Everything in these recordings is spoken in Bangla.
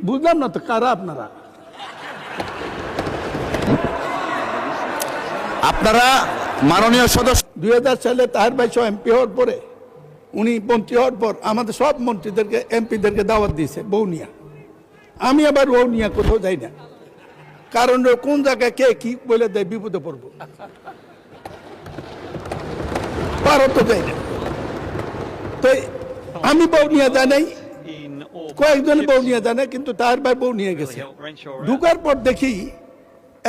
বুঝলাম না তো কারা আপনারা। আপনারা মাননীয় সদস্য 2000 সালে তাহের ভাই সহ এমপি হওয়ার পরে উনি মন্ত্রী হওয়ার পর আমাদের সব মন্ত্রীদেরকে এমপিদেরকে দাওয়াত দিয়েছে বৌনিয়া। আমি আবার বৌনিয়া কোথাও যাই না, কারণ কোন জায়গায় কে কি বলে দেয় বিপদে পড়বো, পারো তো যাই না। তো আমি বৌনিয়া যাই নাই, কয়েকজন বৌনিয়া জানে, কিন্তু তার ভাই বউ নিয়ে গেছে। ঢুকার পর দেখি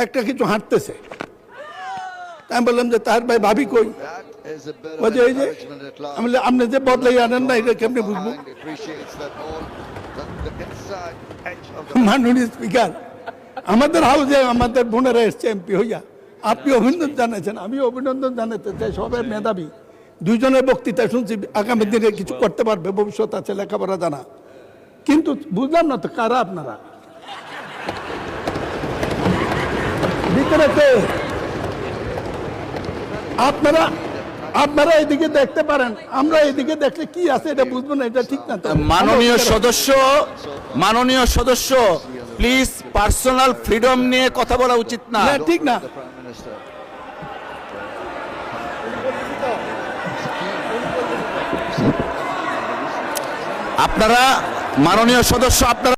একটা কিছু হাঁটতেছে, আমি বললাম যে তার ভাই ভাবি কই, ওই যে আমি আপনি যে বদলাই আনেন না, এটা কেমনি বুঝবো। মাননীয় স্পিকার, আমাদের হাউসে আমাদের বোনেরা এসছে এমপি হইয়া, আপনি অভিনন্দন জানাচ্ছেন, আমি অভিনন্দন জানাতে চাই। সবাই মেধাবী, দুইজনের বক্তৃতা শুনছি, আগামী দিনে কিছু করতে পারবে, ভবিষ্যৎ আছে, লেখাপড়া জানা। কিন্তু বুঝলাম না তো কারা আপনারা, ভিতরে কে? আপনারা এদিকে দেখতে পারেন, আমরা এদিকে দেখলে কি আছে এটা বুঝবো না, এটা ঠিক না তো। মাননীয় সদস্য প্লিজ পার্সোনাল ফ্রিডম নিয়ে কথা বলা উচিত না, ঠিক না। আপনারা মাননীয় সদস্য আপনারা